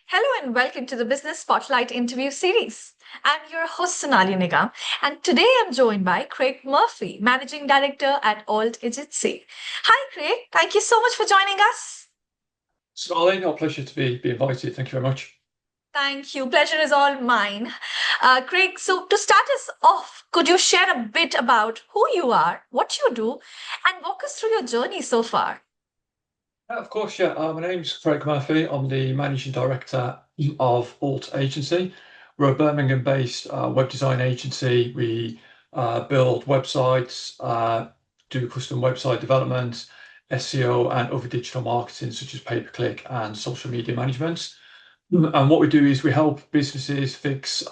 Hello and welcome to the Business Spotlight interview series. I'm your host Sonali Nigam, and today I'm joined by Craig Murphy, Managing Director at Alt Agency. Hi, Craig. Thank you so much for joining us. Starling, our pleasure to be invited. Thank you very much. Thank you. Pleasure is all mine. Craig, so to start us off, could you share a bit about who you are, what you do, and walk us through your journey so far? Of course, yeah. My name's Craig Murphy. I'm the Managing Director of Alt Agency. We're a Birmingham-based web design agency. We build websites, do custom website development, SEO, and other digital marketing such as pay-per-click and social media management. And what we do is we help businesses fix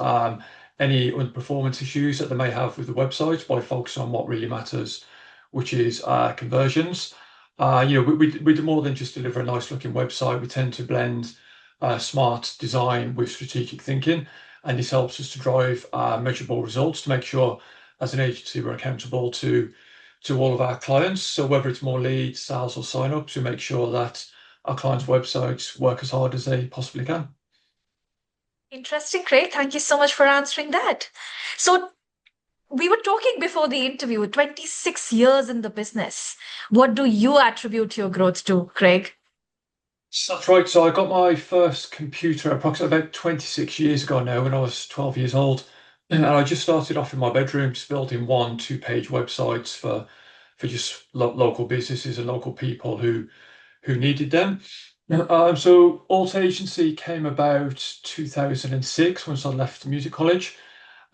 any underperformance issues that they may have with the website by focusing on what really matters, which is conversions. We do more than just deliver a nice looking website. We tend to blend smart design with strategic thinking, and this helps us to drive measurable results to make sure, as an agency, we're accountable to all of our clients. So whether it's more leads, sales, or sign-ups, we make sure that our clients' websites work as hard as they possibly can. Interesting, Craig. Thank you so much for answering that. So, we were talking before the interview, 26 years in the business. What do you attribute your growth to, Craig? That's right. So I got my first computer approximately about 26 years ago now when I was 12 years old. And I just started off in my bedroom, just building one, two-page websites for just local businesses and local people who needed them. So Alt Agency came about 2006 once I left music college.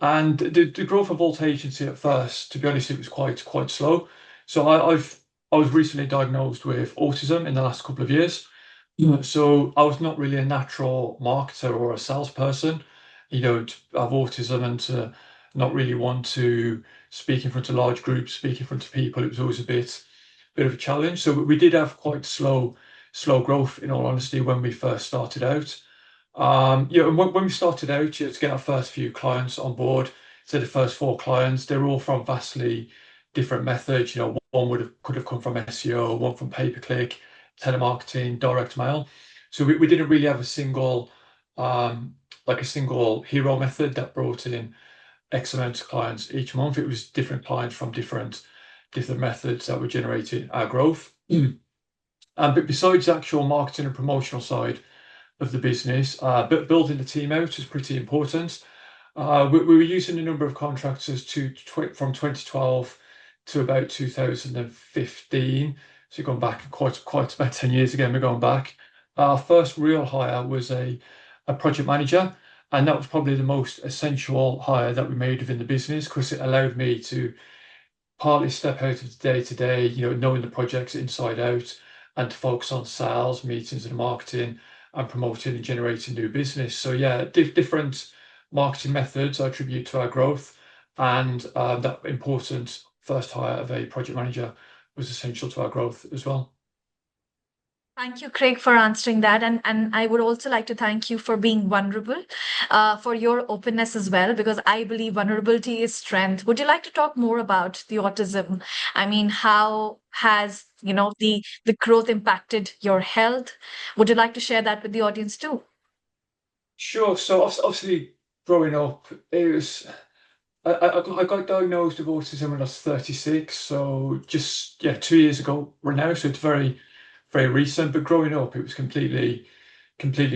And the growth of Alt Agency at first, to be honest, it was quite slow. So I was recently diagnosed with autism in the last couple of years. So I was not really a natural marketer or a salesperson, to have autism and to not really want to speak in front of large groups, speak in front of people. It was always a bit of a challenge. So we did have quite slow growth, in all honesty, when we first started out. And when we started out, to get our first few clients on board, so the first four clients, they're all from vastly different methods. One could have come from SEO, one from pay-per-click, telemarketing, direct mail. So we didn't really have um, a single hero method that brought in X amount of clients each month. It was different clients from different methods that were generating our growth. But besides the actual marketing and promotional side of the business, but building the team out is pretty important. We were using a number of contractors from 2012 to about 2015. So going back quite about 10 years again, we're going back. Our first real hire was a project manager, and that was probably the most essential hire that we made within the business because it allowed me to partly step out of the day to day, knowing the projects inside out, and to focus on sales, meetings, and marketing, and promoting and generating new business. So yeah, different marketing methods I attribute to our growth, and that important first hire of a project manager was essential to our growth as well. Thank you, Craig, for answering that. And I would also like to thank you for being vulnerable, for your openness as well, because I believe vulnerability is strength. Would you like to talk more about the autism? I mean, how has, the growth impacted your health? Would you like to share that with the audience too? Sure. So obviously, growing up, it was I got diagnosed with autism when I was 36. So just, yeah, 2 years ago right now. So it's very recent. But growing up, it was completely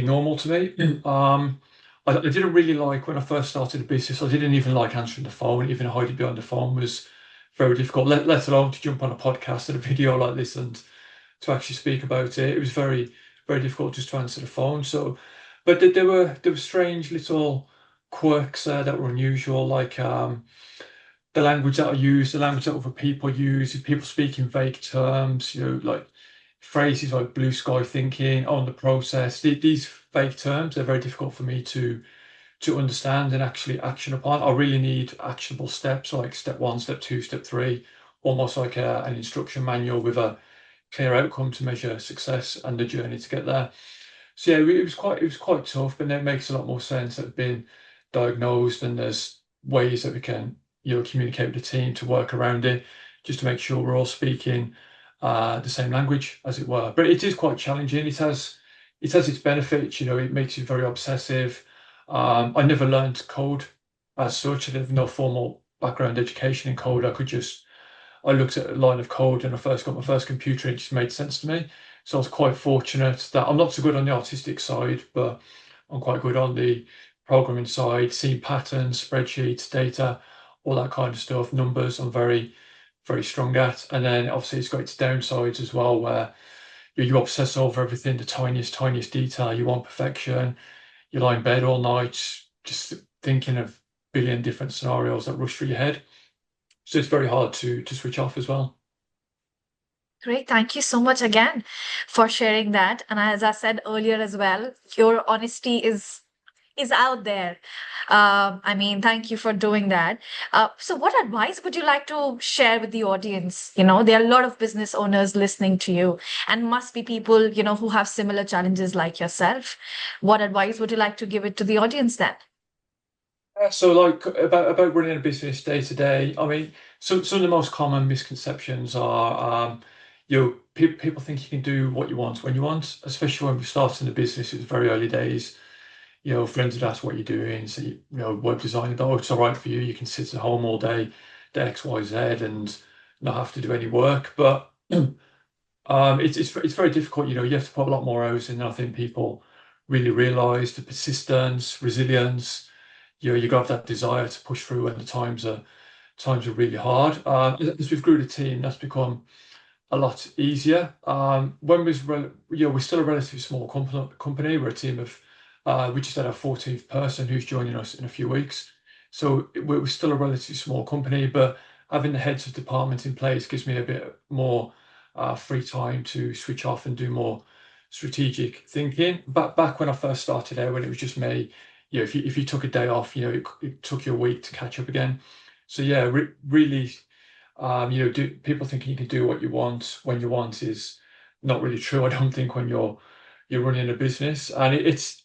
normal to me. I didn't really like when I first started the business. I didn't even like answering the phone. Even hiding behind the phone was very difficult. Let alone to jump on a podcast and a video like this and to actually speak about it. It was very difficult just to answer the phone. So, but there were strange little quirks that were unusual, like the language that I use, the language that other people use, people speaking vague terms, like phrases like blue sky thinking, on the process. These vague terms, they're very difficult for me to understand and actually action upon. I really need actionable steps like step one, step two, step three, almost like an instruction manual with a clear outcome to measure success and the journey to get there. So yeah, it was quite tough, but then it makes a lot more sense that we've been diagnosed and there's ways that we can communicate with the team to work around it, just to make sure we're all speaking the same language, as it were. But it is quite challenging. it has its benefits. It makes you very obsessive. I never learned code as such. I didn't have no formal background education in code. I looked at a line of code and I first got my first computer. It just made sense to me. So I was quite fortunate that I'm not so good on the artistic side, but I'm quite good on the programming side, seeing patterns, spreadsheets, data, all that kind of stuff, numbers. I'm very strong at. And then obviously it's got its downsides as well, where you obsess over everything, the tiniest detail. You want perfection. You lie in bed all night, just thinking of billion different scenarios that rush through your head. So it's very hard to switch off as well. Great. Thank you so much again for sharing that. And as I said earlier as well, your honesty is out there. I mean, thank you for doing that. So what advice would you like to share with the audience? There are a lot of business owners listening to you and must be people, who have similar challenges like yourself. What advice would you like to give it to the audience then? Yeah, so like about running a business day to day, I mean, some of the most common misconceptions are people think you can do what you want when you want, especially when we started in the business, it was very early days. Friends would ask what you're doing, so web design, oh, it's all right for you, you can sit at home all day, do X, Y, Z, and not have to do any work. But it's very difficult. You have to put a lot more hours in than I think people really realize. The persistence, resilience, you got that desire to push through when the times are really hard. As we've grew the team, that's become a lot easier. We're still a relatively small company. We're a team of we just had our 14th person who's joining us in a few weeks. So we're still a relatively small company, but having the heads of department in place gives me a bit more free time to switch off and do more strategic thinking. Back when I first started out, when it was just me, if you took a day off, it took you a week to catch up again. So yeah, really do people thinking you can do what you want when you want is not really true. I don't think when you're running a business, and it's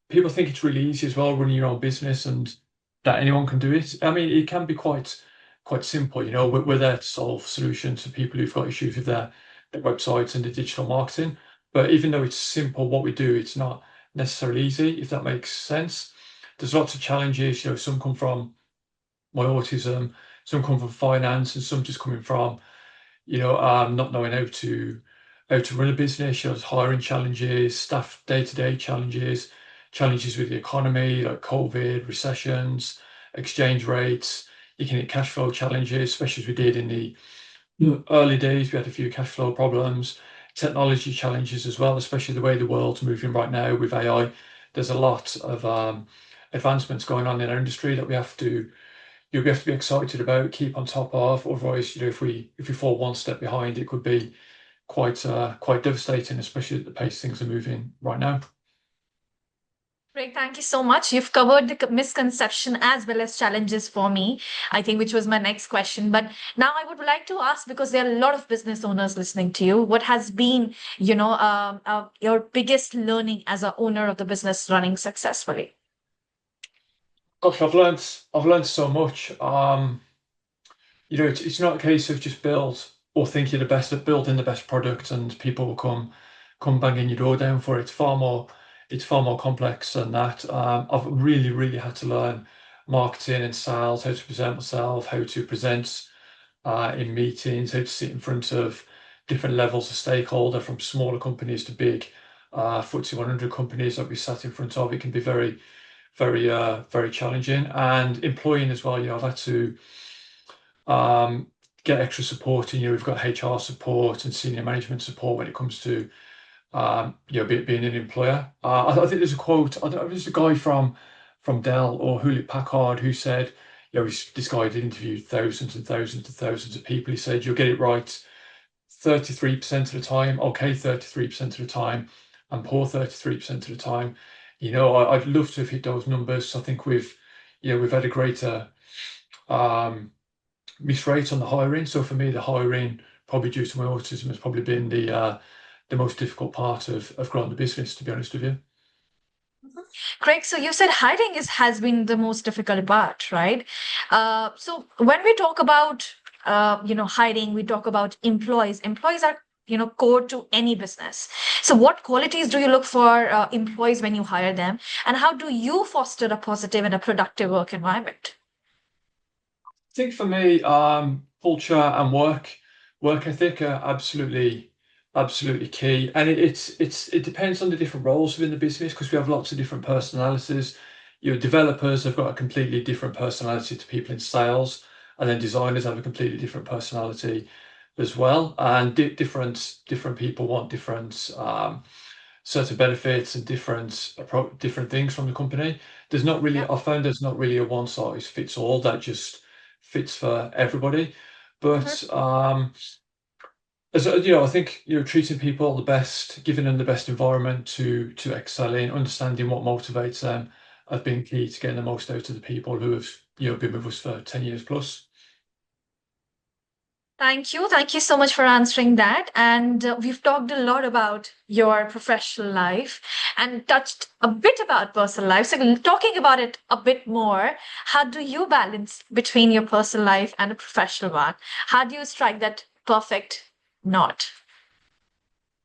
people think it's really easy as well running your own business and that anyone can do it. I mean, it can be quite simple. We're there to solve solutions for people who've got issues with their websites and the digital marketing. But even though it's simple, what we do, it's not necessarily easy, if that makes sense. There's lots of challenges. Some come from my autism, some come from finance, and some just coming from not knowing how to run a business. There's hiring challenges, staff day-to-day challenges, challenges with the economy like COVID, recessions, exchange rates. You can hit cash flow challenges, especially as we did in the early days. We had a few cash flow problems, technology challenges as well, especially the way the world's moving right now with AI. There's a lot of advancements going on in our industry that we have to be excited about, keep on top of. Otherwise, if we fall one step behind, it could be quite devastating, especially at the pace things are moving right now. Great, thank you so much. You've covered the misconception as well as challenges for me, I think, which was my next question. But now I would like to ask, because there are a lot of business owners listening to you, what has been, your biggest learning as a owner of the business running successfully? Gosh, I've learned so much. It's not a case of just build or think you're the best at building the best product and people will come banging your door down for it. It's far more complex than that. I've really had to learn marketing and sales, how to present myself, how to present in meetings, how to sit in front of different levels of stakeholder, from smaller companies to big FTSE 100 companies that we sat in front of. It can be very challenging, and employing as well. I've had to um, get extra support. And we've got HR support and senior management support when it comes to being an employer. I think there's a quote. I don't know, there's a guy from Dell or Hewlett Packard who said, this guy did interview thousands and thousands and thousands of people. He said, you'll get it right 33% of the time, okay, 33% of the time, and poor 33% of the time. I'd love to have hit those numbers. I think we've had a greater um, miss rate on the hiring. So for me, the hiring, probably due to my autism, has probably been the most difficult part of growing the business, to be honest with you. Craig, so you said hiring has been the most difficult part, right? So when we talk about hiring, we talk about employees. Employees are core to any business. So what qualities do you look for employees when you hire them, and how do you foster a positive and a productive work environment? Think for me, culture and work ethic are absolutely key, and it depends on the different roles within the business because we have lots of different personalities. Developers have got a completely different personality to people in sales, and then designers have a completely different personality as well. And different people want different certain benefits and different things from the company. Yeah. I found there's not really a one size fits all that just fits for everybody. Mhm. But I think treating people the best, giving them the best environment to excel in, understanding what motivates them, have been key to getting the most out of the people who have been with us for 10 years plus. Thank you. Thank you so much for answering that. And we've talked a lot about your professional life and touched a bit about personal life. So, talking about it a bit more, how do you balance between your personal life and a professional one? How do you strike that perfect knot?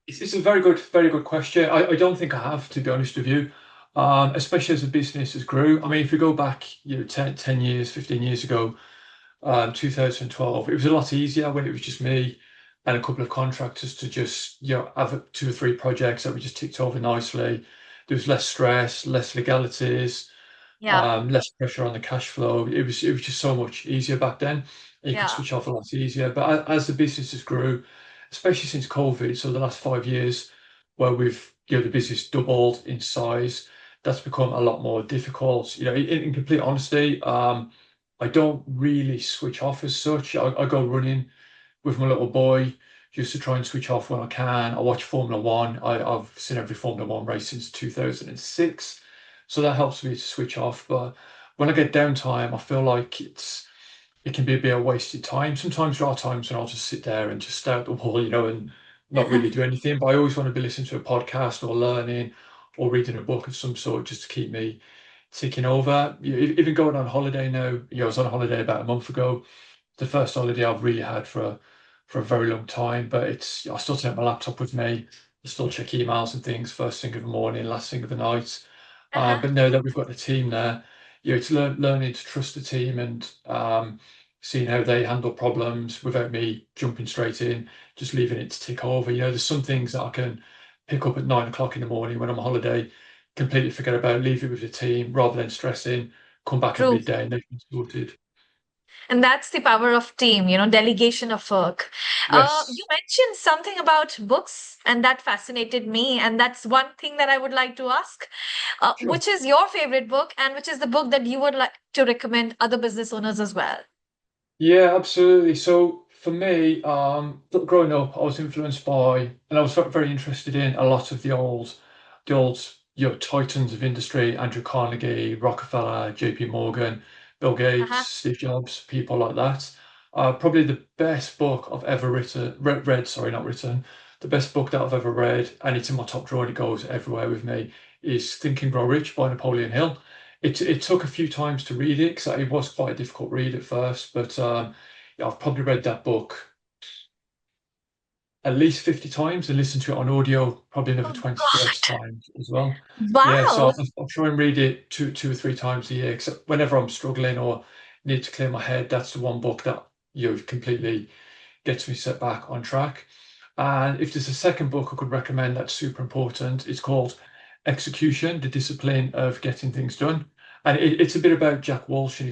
It's a very good question. I don't think I have, to be honest with you. Especially as the business has grew. I mean, if we go back, 10 years, 15 years ago, 2012, it was a lot easier when it was just me and a couple of contractors to just, have two or three projects that we just ticked over nicely. There was less stress, less legalities, Yeah, less pressure on the cash flow. It was just so much easier back then. You could yeah, switch off a lot easier. But as the businesses grew, especially since COVID, so the last 5 years, where the business doubled in size, that's become a lot more difficult. In complete honesty, I don't really switch off as such. I go running with my little boy just to try and switch off when I can. I watch Formula One. I've seen every Formula One race since 2006. So that helps me to switch off. But when I get downtime, I feel like it can be a bit of wasted time. Sometimes there are times when I'll just sit there and just stare at the wall, and not really do anything. But I always want to be listening to a podcast or learning or reading a book of some sort just to keep me ticking over. Even going on holiday now, I was on holiday about a month ago, the first holiday I've really had for a very long time. But I still take my laptop with me. I still check emails and things first thing of the morning, last thing of the night. uh-huh. But now that we've got the team there, it's learning to trust the team and seeing how they handle problems without me jumping straight in, just leaving it to tick over. There's some things that I can pick up at 9 o'clock in the morning when I'm on holiday, completely forget about, leave it with the team rather than stressing, come back at True. midday and they've been sorted. And that's the power of team, delegation of work. You Yes. mentioned something about books, and that fascinated me. And that's one thing that I would like to ask. Sure. Which is your favorite book, and which is the book that you would like to recommend other business owners as well? Yeah, absolutely. So for me, growing up, I was influenced by, and I was very interested in a lot of the old, titans of industry: Andrew Carnegie, Rockefeller, J.P. Morgan, Bill Gates, Uh-huh. Steve Jobs, people like that. Probably the best book I've ever read, sorry, not written, the best book that I've ever read, and it's in my top drawer and it goes everywhere with me, is Think and Grow Rich by Napoleon Hill. It took a few times to read it because it was quite a difficult read at first, but yeah, I've probably read that book at least 50 times and listened to it on audio probably another Oh 20, 30 God. times as well. Yeah, so Wow. I'll try and read it two or three times a year, except whenever I'm struggling or need to clear my head, that's the one book that completely gets me set back on track. And if there's a second book I could recommend that's super important, it's called Execution: The Discipline of Getting Things Done. And it's a bit about Jack Welch,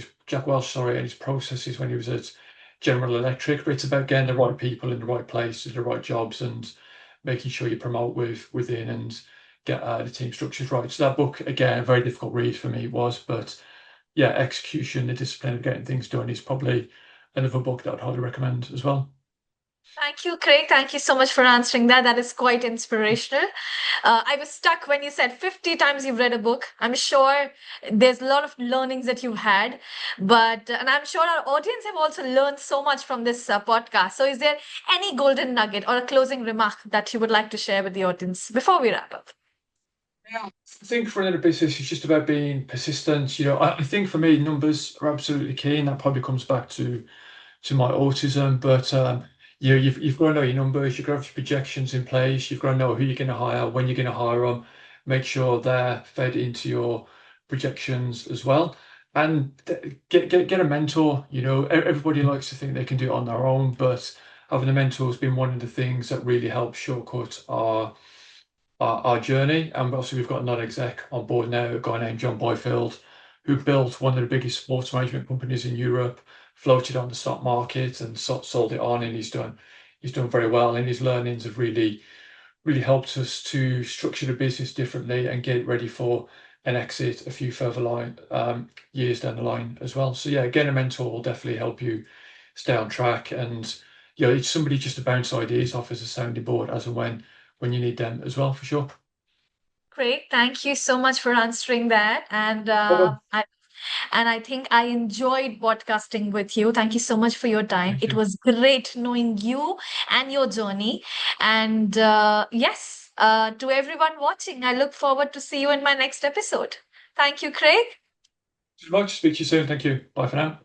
sorry, and his processes when he was at General Electric, but it's about getting the right people in the right place, the right jobs, and making sure you promote within and get the team structures right. So that book, again, a very difficult read for me was, but yeah, Execution: The Discipline of Getting Things Done is probably another book that I'd highly recommend as well. Thank you, Craig. Thank you so much for answering that. That is quite inspirational. I was stuck when you said 50 times you've read a book. I'm sure there's a lot of learnings that you've had, and I'm sure our audience have also learned so much from this podcast. So, is there any golden nugget or a closing remark that you would like to share with the audience before we wrap up? Yeah, I think for another business, it's just about being persistent. I think for me, numbers are absolutely key, and that probably comes back to my autism. But you've got to know your numbers, you've got to have your projections in place, you've got to know who you're going to hire, when you're going to hire them, make sure they're fed into your projections as well. And get a mentor. Everybody likes to think they can do it on their own, but having a mentor has been one of the things that really helps shortcut our journey. And also, we've got a non-exec on board now, a guy named John Boyfield, who built one of the biggest sports management companies in Europe, floated on the stock market, and sold it on. And he's done very well. And his learnings have really helped us to structure the business differently and get it ready for an exit a few further years down the line as well. So yeah, getting a mentor will definitely help you stay on track. And it's somebody just to bounce ideas off as a sounding board as and when you need them as well, for sure. Great. Thank you so much for answering that. And Well, I think I enjoyed podcasting with you. Thank you so much for your time. thank It you. was great knowing you and your journey. And yes, to everyone watching, I look forward to see you in my next episode. Thank you, Craig. Much. Speak to you soon. Thank you. Bye for now.